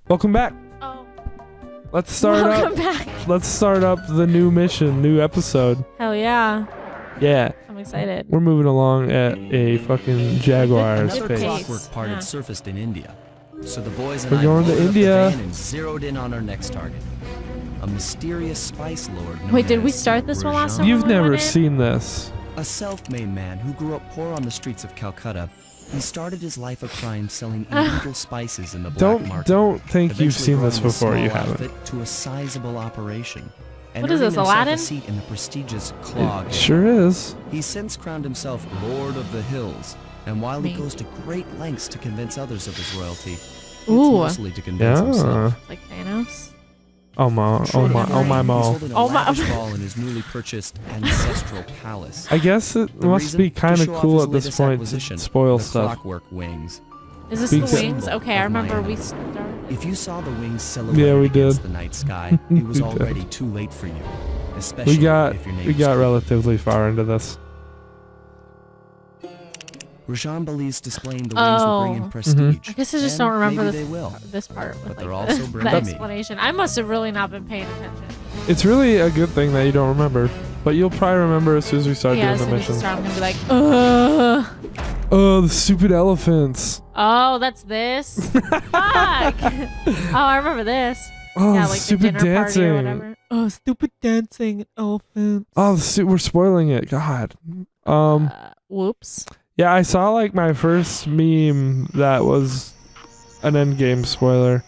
Welcome back. Oh. Let's start Welcome up. back. Let's start up the new mission, new episode. Hell yeah. Yeah. I'm excited. We're moving along at a fucking Jaguar's Another pace. clockwork part had surfaced in India, so the boys and We're I going to loaded up the India. van and zeroed in on our next target. A mysterious spice lord known Wait, did we as start this one last time? You've when we never went in? seen this. A self-made man who grew up poor on the streets of Calcutta. He started his life of crime selling illegal spices in the black market. Don't think you've eventually seen this growing a before. You small haven't. outfit to a sizable operation. And What is this, earning himself Aladdin? a seat in the prestigious Clog. It sure is. He's since crowned himself Lord of the Hills, and while he goes to great lengths to convince others of his royalty, it's Ooh. mostly to convince Yeah. himself. Like Thanos? Oh my. Oh my. Oh my. He's Mo. holding a Oh my- lavish ball in his newly purchased ancestral palace. I guess it The must reason? be To kind of show off cool his at this latest point acquisition, to spoil the stuff. Clockwork wings. Is this Because- the wings? Okay, I of my remember we enemy. started. If you saw the wings silhouetted Yeah, we against did. the night sky, it was We did. already too late for you. Especially We got if your name we is got Chris. relatively far into this. Rajan believes displaying the wings will bring Oh. him prestige. I guess I just and don't remember maybe this they will. this part with But they're like also the bringing me. explanation. I must have really not been paying attention. It's really a good thing that you don't remember, but you'll probably remember as soon as we start Yeah, doing as the soon as you missions. start, I'm gonna be like, ugh. Oh, the stupid elephants. Oh, that's this? Fuck! Oh, I remember this. Oh, Yeah, the like the stupid dinner party or dancing. whatever. Oh, stupid dancing elephants. Oh, we're spoiling it. God. Whoops. Yeah, I saw like my first meme that was an endgame spoiler,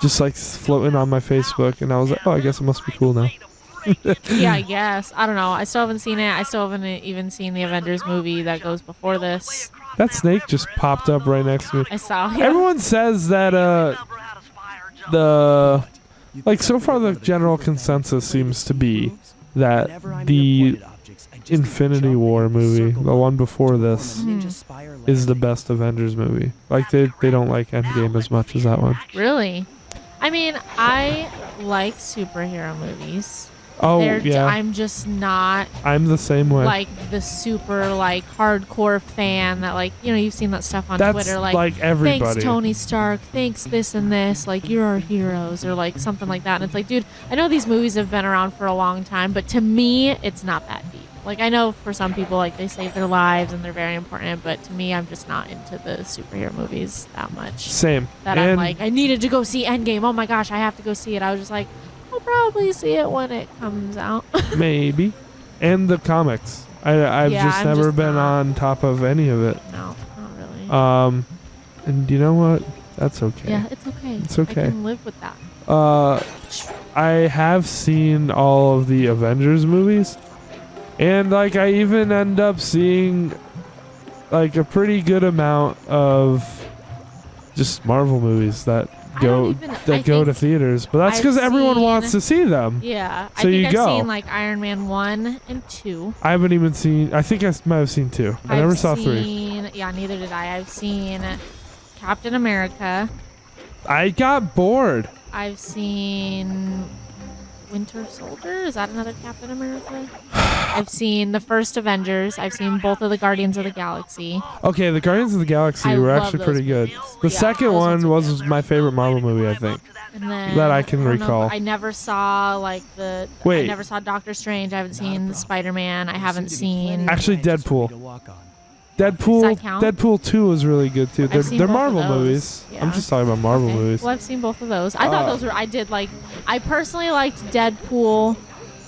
just like floating on my Facebook, and I was like, oh, I guess it must be cool now. Yeah, I guess. I don't know. I still haven't seen it. I still haven't even seen the Avengers movie that goes before this. That snake just popped up right next to me. I saw. Yeah. Everyone says that the like so far the general consensus seems to be that the Infinity War movie, the one before this, is the best Avengers movie. Like they don't like Endgame as much as that one. Really? I mean, I like superhero movies. Oh Yeah. yeah, I'm just not I'm the same way. like the super like hardcore fan that like you've seen that stuff on That's Twitter like everybody. thanks Tony Stark, thanks this and this, like you're our heroes or like something like that. And it's like, dude, I know these movies have been around for a long time, but to me it's not that deep. Like I know for some people like they save their lives and they're very important, but to me I'm just not into the superhero movies that much. Same. That I'm like, I needed to go see Endgame. Oh my gosh, I have to go see it. I was just like, I'll probably see it when it comes out. Maybe. And the comics. I've Yeah, just I'm never just been not. on top of any of it. No, not really. And you know what? That's okay. Yeah, it's okay. It's okay. I can live with that. I have seen all of the Avengers movies. And like I even end up seeing like a pretty good amount of just Marvel movies that go to theaters. But that's because everyone wants to see them. Yeah, So I you think go. I've seen like Iron Man 1 and 2. I haven't even seen. I think I might have seen 2. I never saw 3. Yeah, neither did I. I've seen Captain America. I got bored. I've seen Winter Soldier. Is that another Captain America? I've seen the first Avengers. I've seen both of the Guardians of the Galaxy. Okay, the Guardians of the Galaxy I were love actually those pretty good. movies. The Yeah, second those ones one are was my favorite Marvel movie, I think. And then, That I can don't know, recall. I never saw like I Wait. never saw Doctor Strange. I haven't seen Spider-Man. I haven't seen. Actually, Deadpool. Does that count? Deadpool 2 was really good too. I've seen They're both of Marvel those. movies. I'm Yeah. just talking about Marvel Okay. movies. Well, I've seen both of those. I thought those were. I personally liked Deadpool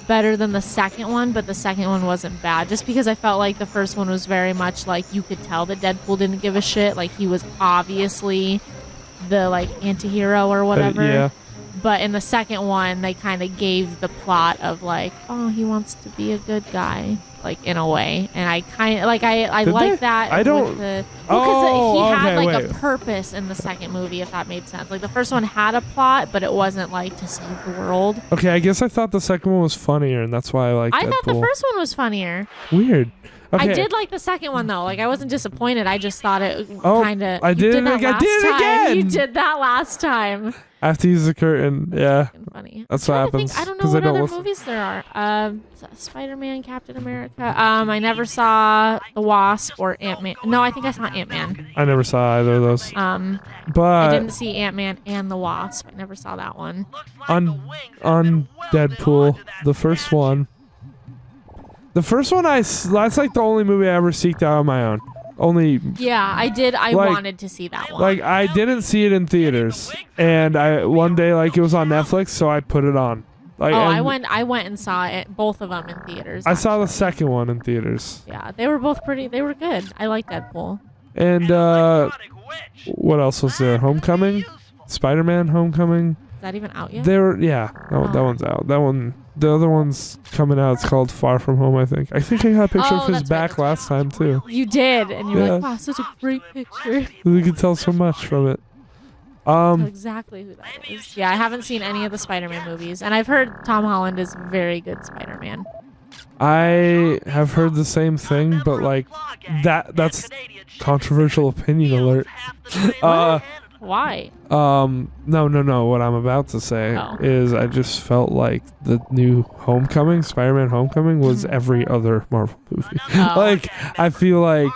better than the second one, but the second one wasn't bad. Just because I felt like the first one was very much like you could tell that Deadpool didn't give a shit. Like he was obviously the like anti-hero or whatever. Yeah. But in the second one, they kind of gave the plot of like, oh, he wants to be a good guy, like in a way. And I kind of like I Did like they? that. I don't- With the, Oh, he had okay, like wait. a purpose in the second movie, if that made sense. Like the first one had a plot, but it wasn't like to save the world. Okay, I guess I thought the second one was funnier, and that's why I liked I Deadpool. thought the first one was funnier. Weird. Okay. I did like the second one though. Like I wasn't disappointed. I just thought it Oh, kind of. I did it again. You did that last time. I have to use the curtain. Yeah. Funny. That's what happens. I don't know 'cause what don't other listen. movies there are. Spider-Man, Captain America. I never saw The Wasp or Ant-Man. No, I think I saw Ant-Man. I never saw either of those. I But didn't see Ant-Man and The Wasp. I never saw that one. on Deadpool, the first one. The first one, that's like the only movie I ever seeked out on my own. Only. Yeah, I did. I Like- wanted to see that one. Like I didn't see it in theaters, and one day like it was on Netflix, so I put it on. Like, oh, and I went and saw it, both of them in theaters. I saw the actually. second one in theaters. Yeah, they were both pretty. They were good. I like Deadpool. And what else was there? Homecoming, Spider-Man: Homecoming. Is that even out yet? They were that one's out. That one, the other one's coming out. It's called Far From Home, I think. I think I got a picture of his that's right, back that's right. last time too. You did, and you were Yeah. like, "Wow, such a great picture." You can tell so much from it. Know exactly who that is. Yeah, I haven't seen any of the Spider-Man movies, and I've heard Tom Holland is very good Spider-Man. I have heard the same thing, but like that's controversial opinion alert. Why? No. What I'm about to say Oh. is I just felt like the new Homecoming, Spider-Man Homecoming, was every other Marvel movie. Oh. Like I feel like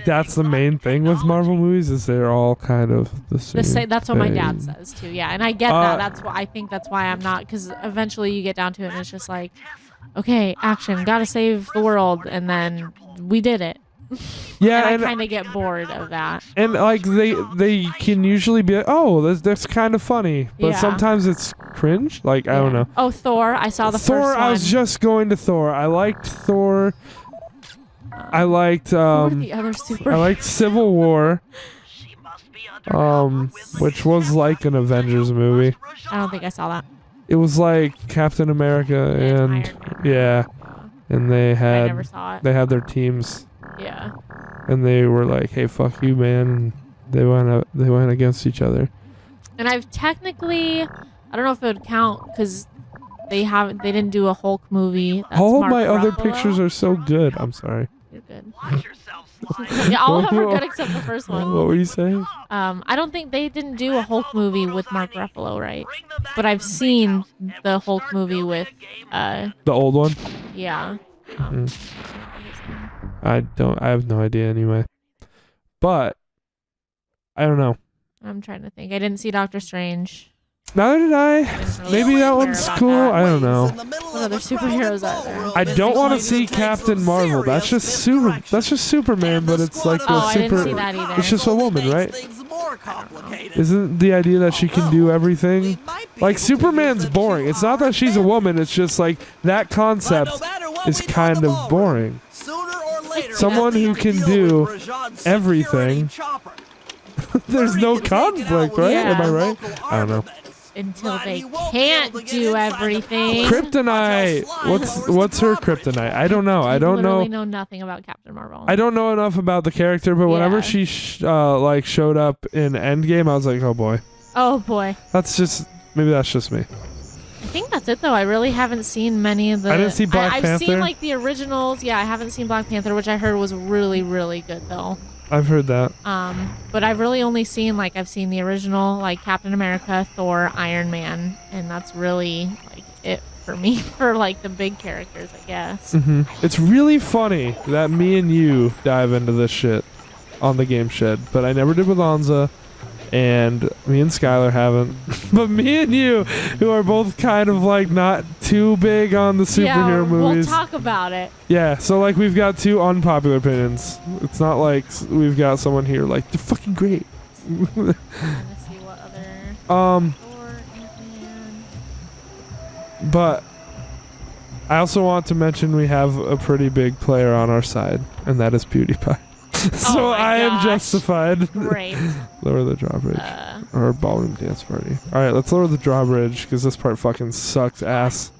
that's the main thing with Marvel movies is they're all kind of the same. That's what my thing. dad says too. Yeah, and I get that. That's why I think that's why I'm not, because eventually you get down to it and it's just like, okay, action, gotta save the world, and then we did it. Yeah, and I kind of get bored of that. And like they can usually be like, oh, that's kind of funny, but Yeah. sometimes it's cringe. Like I don't know. Oh, Thor! I saw the Thor. first one. I was just going to Thor. I liked Thor. I liked Who were the other super. I liked Civil War. Which was like an Avengers movie. I don't think I saw that. It was like Captain America and Iron Man. yeah, and they I had never saw it. their teams, Yeah. and they were like, hey, fuck you, man. And they went against each other. And I've technically, I don't know if it would count because they didn't do a Hulk movie. That's All of Mark my other Ruffalo. pictures are so good. I'm sorry. You're good. Yeah, all of them are good except the first one. What were you saying? I don't think they didn't do a Hulk movie with Mark Ruffalo, right? But I've seen the Hulk movie with, The old one? yeah. I have no idea anyway. But I don't know. I'm trying to think. I didn't see Doctor Strange. Neither did I. Didn't really Maybe that care one's about cool. that. I don't know. What other superheroes are there? I don't want to see Captain Marvel. That's just Superman, but it's like Oh, a I super. didn't see that either. It's just a woman, right? Isn't the idea that she can do everything? Like Superman's boring. It's not that she's a woman. It's just like that concept is kind of boring. Someone who can do everything. There's no conflict, right? Yeah. Am I right? I don't know. Until they can't do everything. Kryptonite. What's her kryptonite? I don't know. I don't literally know. know nothing about Captain Marvel. I don't know enough about the character, but whenever Yeah. she showed up in Endgame, I was like, oh boy. Oh boy. That's just me. I think that's it though. I really haven't seen many of the. I didn't see Black I've Panther. seen like the originals. Yeah, I haven't seen Black Panther, which I heard was really, really good though. I've heard that. But I've really only seen I've seen the original Captain America, Thor, Iron Man, and that's really it for me for the big characters, I guess. It's really funny that me and you dive into this shit on the Gameshed, but I never did with Anza, and me and Skylar haven't. But me and you, who are both kind of not too big on the superhero movies. We'll talk about it. Yeah, so we've got two unpopular opinions. It's not like we've got someone here they're fucking great. I'm trying to see what other. Thor, Ant-Man. But I also want to mention we have a pretty big player on our side, and that is PewDiePie. So my I am gosh. justified. Great. Lower the drawbridge. Or ballroom dance party. Alright, let's lower the drawbridge, because this part fucking sucks ass.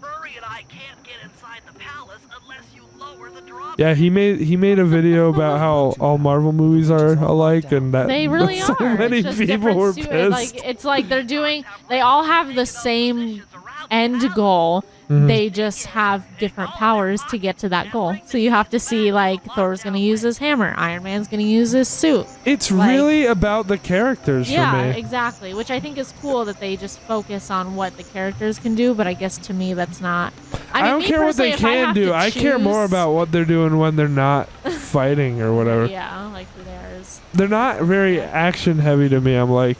Yeah, he made a video about how all Marvel movies are alike, and that They really that are. so many It's just people different were suit- pissed. it's like they're doing. They all have the same end goal. Mhm. They just have different powers to get to that goal. So you have to see, like, Thor's going to use his hammer. Iron Man's going to use his suit. It's like- really about the characters for Yeah, me. exactly. Which I think is cool that they just focus on what the characters can do. But I guess to me, that's not. I mean, don't me care what they personally, if can have do. to I care more choose- about what they're doing when they're not fighting or whatever. Yeah, like theirs. They're not very action heavy to me. I'm like,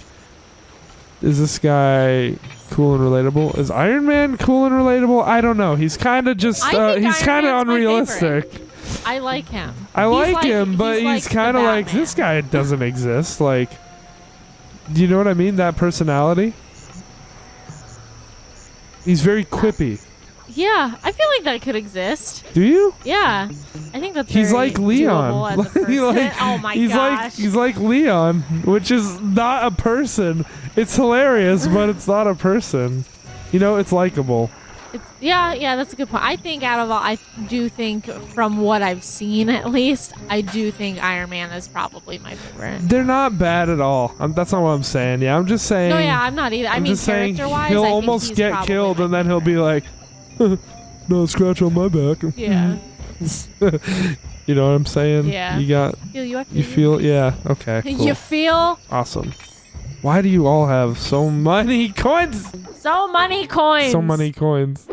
is this guy cool and relatable? Is Iron Man cool and relatable? I don't know. He's kind of just I think he's Iron kind of Man's my unrealistic. I like him. I He's like him, but he's like kind of the like Batman. this guy doesn't exist. Like, do you know what I mean? That personality. He's very quippy. Yeah, I feel like that could exist. Do you? Yeah, I think that's. He's very like Leon. doable as a person. Oh my gosh. He's like Leon, which is not a person. It's hilarious, but it's not a person. You know, it's likable. Yeah, that's a good point. I think out of all, I do think from what I've seen, at least, I do think Iron Man is probably my favorite. They're not bad at all. That's not what I'm saying. Yeah, I'm just saying. No, yeah, I'm not either. I I'm mean, just saying character-wise, he'll I think almost he's get probably killed, my and then he'll be like, "No scratch on my back." Yeah. You know what I'm saying? Yeah. You feel. Yeah. Okay. Cool. You feel Awesome. Why do you all have so many coins? so many coins. So many coins.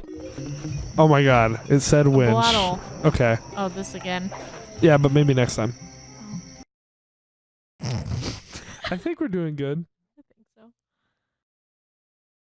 Oh my god. It said winch. Bloodle. Okay. Oh, this again. Yeah, but maybe next time. I think we're doing good.